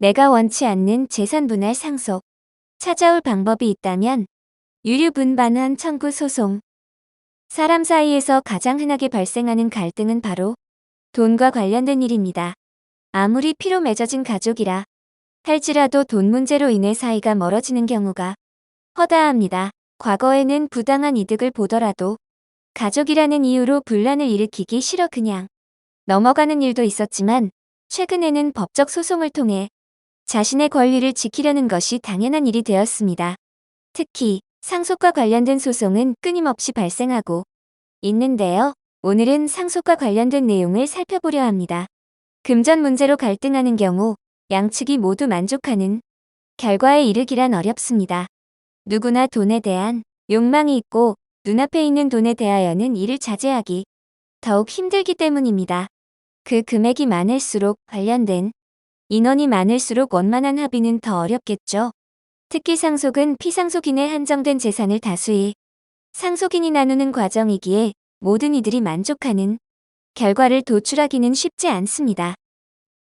내가 원치 않는 재산 분할 상속. 찾아올 방법이 있다면 유류분반환 청구 소송. 사람 사이에서 가장 흔하게 발생하는 갈등은 바로 돈과 관련된 일입니다. 아무리 피로 맺어진 가족이라 할지라도 돈 문제로 인해 사이가 멀어지는 경우가 허다합니다. 과거에는 부당한 이득을 보더라도 가족이라는 이유로 분란을 일으키기 싫어 그냥 넘어가는 일도 있었지만, 최근에는 법적 소송을 통해 자신의 권리를 지키려는 것이 당연한 일이 되었습니다. 특히 상속과 관련된 소송은 끊임없이 발생하고 있는데요. 오늘은 상속과 관련된 내용을 살펴보려 합니다. 금전 문제로 갈등하는 경우 양측이 모두 만족하는 결과에 이르기란 어렵습니다. 누구나 돈에 대한 욕망이 있고 눈앞에 있는 돈에 대하여는 이를 자제하기 더욱 힘들기 때문입니다. 그 금액이 많을수록 관련된 인원이 많을수록 원만한 합의는 더 어렵겠죠. 특히 상속은 피상속인의 한정된 재산을 다수의 상속인이 나누는 과정이기에 모든 이들이 만족하는 결과를 도출하기는 쉽지 않습니다.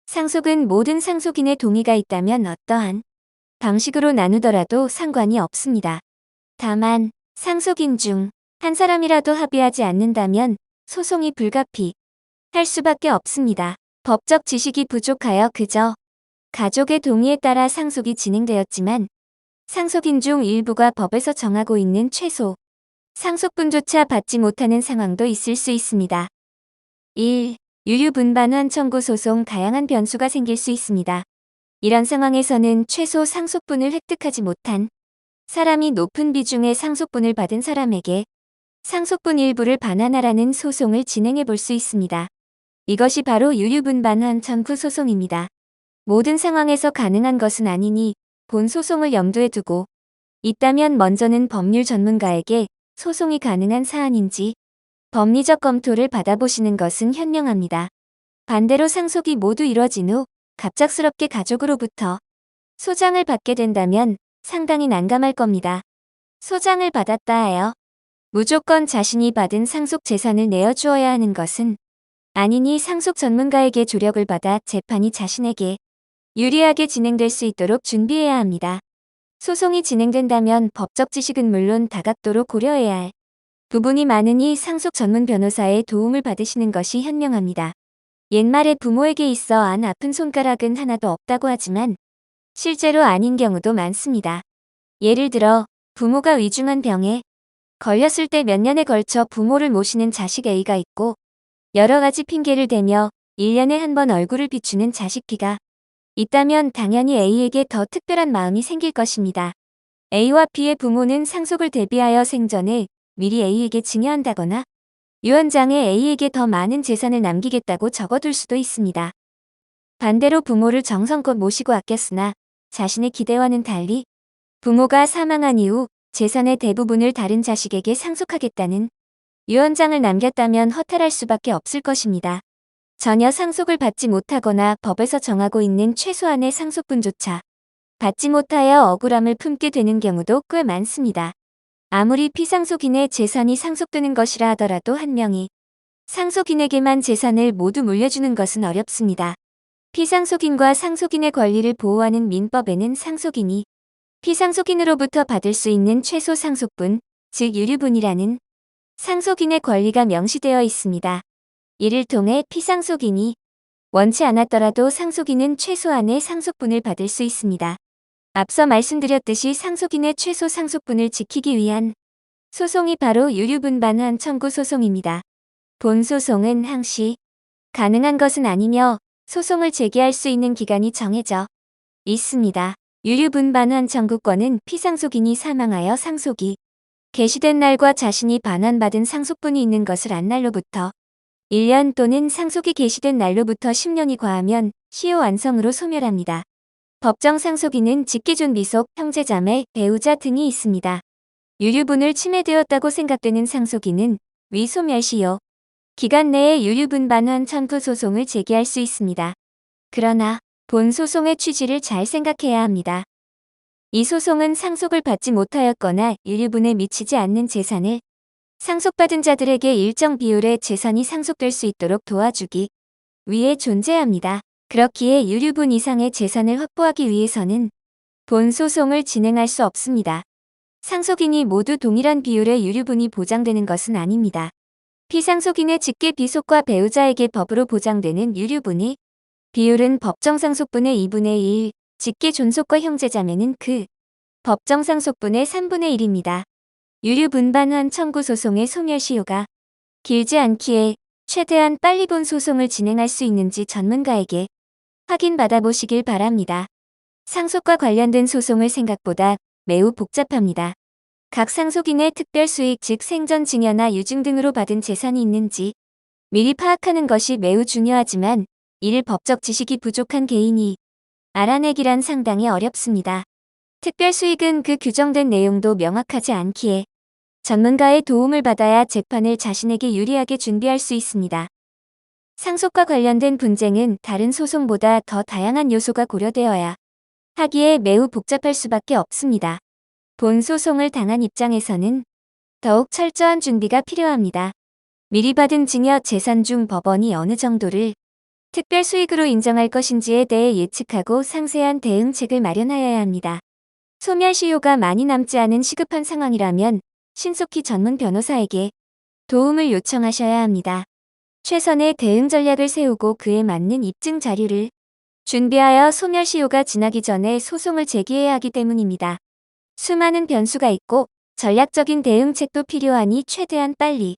상속은 모든 상속인의 동의가 있다면 어떠한 방식으로 나누더라도 상관이 없습니다. 다만 상속인 중 한 사람이라도 합의하지 않는다면 소송이 불가피 할 수밖에 없습니다. 법적 지식이 부족하여 그저 가족의 동의에 따라 상속이 진행되었지만 상속인 중 일부가 법에서 정하고 있는 최소 상속분조차 받지 못하는 상황도 있을 수 있습니다. 1. 유류분반환 청구 소송. 다양한 변수가 생길 수 있습니다. 이런 상황에서는 최소 상속분을 획득하지 못한 사람이 높은 비중의 상속분을 받은 사람에게 상속분 일부를 반환하라는 소송을 진행해 볼 수 있습니다. 이것이 바로 유류분반환 청구 소송입니다. 모든 상황에서 가능한 것은 아니니 본 소송을 염두에 두고 있다면 먼저는 법률 전문가에게 소송이 가능한 사안인지 법리적 검토를 받아보시는 것은 현명합니다. 반대로 상속이 모두 이뤄진 후 갑작스럽게 가족으로부터 소장을 받게 된다면 상당히 난감할 겁니다. 소장을 받았다 하여 무조건 자신이 받은 상속 재산을 내어주어야 하는 것은 아니니 상속 전문가에게 조력을 받아 재판이 자신에게 유리하게 진행될 수 있도록 준비해야 합니다. 소송이 진행된다면 법적 지식은 물론 다각도로 고려해야 할 부분이 많으니 상속 전문 변호사의 도움을 받으시는 것이 현명합니다. 옛말에 부모에게 있어 안 아픈 손가락은 하나도 없다고 하지만 실제로 아닌 경우도 많습니다. 예를 들어 부모가 위중한 병에 걸렸을 때 몇 년에 걸쳐 부모를 모시는 자식 A가 있고 여러 가지 핑계를 대며 1년에 한 번 얼굴을 비추는 자식 B가 있다면 당연히 A에게 더 특별한 마음이 생길 것입니다. A와 B의 부모는 상속을 대비하여 생전에 미리 A에게 증여한다거나 유언장에 A에게 더 많은 재산을 남기겠다고 적어둘 수도 있습니다. 반대로 부모를 정성껏 모시고 아꼈으나 자신의 기대와는 달리 부모가 사망한 이후 재산의 대부분을 다른 자식에게 상속하겠다는 유언장을 남겼다면 허탈할 수밖에 없을 것입니다. 전혀 상속을 받지 못하거나 법에서 정하고 있는 최소한의 상속분조차 받지 못하여 억울함을 품게 되는 경우도 꽤 많습니다. 아무리 피상속인의 재산이 상속되는 것이라 하더라도 한 명이 상속인에게만 재산을 모두 물려주는 것은 어렵습니다. 피상속인과 상속인의 권리를 보호하는 민법에는 상속인이 피상속인으로부터 받을 수 있는 최소 상속분, 즉 유류분이라는 상속인의 권리가 명시되어 있습니다. 이를 통해 피상속인이 원치 않았더라도 상속인은 최소한의 상속분을 받을 수 있습니다. 앞서 말씀드렸듯이 상속인의 최소 상속분을 지키기 위한 소송이 바로 유류분반환 청구 소송입니다. 본 소송은 항시 가능한 것은 아니며 소송을 제기할 수 있는 기간이 정해져 있습니다. 유류분반환 청구권은 피상속인이 사망하여 상속이 개시된 날과 자신이 반환받은 상속분이 있는 것을 안 날로부터 1년 또는 상속이 개시된 날로부터 10년이 과하면 시효 완성으로 소멸합니다. 법정 상속인은 직계존 미속, 형제자매, 배우자 등이 있습니다. 유류분을 침해되었다고 생각되는 상속인은 위 소멸시효 기간 내에 유류분반환 청구 소송을 제기할 수 있습니다. 그러나 본 소송의 취지를 잘 생각해야 합니다. 이 소송은 상속을 받지 못하였거나 유류분에 미치지 않는 재산을 상속받은 자들에게 일정 비율의 재산이 상속될 수 있도록 도와주기 위해 존재합니다. 그렇기에 유류분 이상의 재산을 확보하기 위해서는 본 소송을 진행할 수 없습니다. 상속인이 모두 동일한 비율의 유류분이 보장되는 것은 아닙니다. 피상속인의 직계 비속과 배우자에게 법으로 보장되는 유류분의 비율은 법정상속분의 2분의 1, 직계 존속과 형제자매는 그 법정상속분의 3분의 1입니다. 유류분반환 청구 소송의 소멸시효가 길지 않기에 최대한 빨리 본 소송을 진행할 수 있는지 전문가에게 확인받아 보시길 바랍니다. 상속과 관련된 소송을 생각보다 매우 복잡합니다. 각 상속인의 특별 수익 즉 생전 증여나 유증 등으로 받은 재산이 있는지 미리 파악하는 것이 매우 중요하지만 이를 법적 지식이 부족한 개인이 알아내기란 상당히 어렵습니다. 특별 수익은 그 규정된 내용도 명확하지 않기에 전문가의 도움을 받아야 재판을 자신에게 유리하게 준비할 수 있습니다. 상속과 관련된 분쟁은 다른 소송보다 더 다양한 요소가 고려되어야 하기에 매우 복잡할 수밖에 없습니다. 본 소송을 당한 입장에서는 더욱 철저한 준비가 필요합니다. 미리 받은 증여 재산 중 법원이 어느 정도를 특별 수익으로 인정할 것인지에 대해 예측하고 상세한 대응책을 마련하여야 합니다. 소멸시효가 많이 남지 않은 시급한 상황이라면 신속히 전문 변호사에게 도움을 요청하셔야 합니다. 최선의 대응 전략을 세우고 그에 맞는 입증 자료를 준비하여 소멸시효가 지나기 전에 소송을 제기해야 하기 때문입니다. 수많은 변수가 있고 전략적인 대응책도 필요하니 최대한 빨리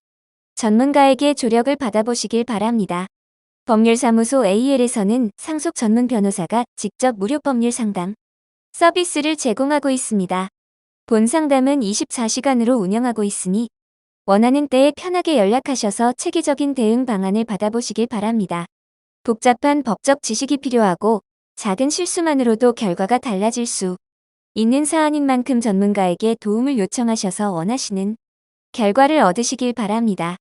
전문가에게 조력을 받아보시길 바랍니다. 법률사무소 AL에서는 상속 전문 변호사가 직접 무료 법률 상담 서비스를 제공하고 있습니다. 본 상담은 24시간으로 운영하고 있으니 원하는 때에 편하게 연락하셔서 체계적인 대응 방안을 받아보시길 바랍니다. 복잡한 법적 지식이 필요하고 작은 실수만으로도 결과가 달라질 수 있는 사안인 만큼 전문가에게 도움을 요청하셔서 원하시는 결과를 얻으시길 바랍니다.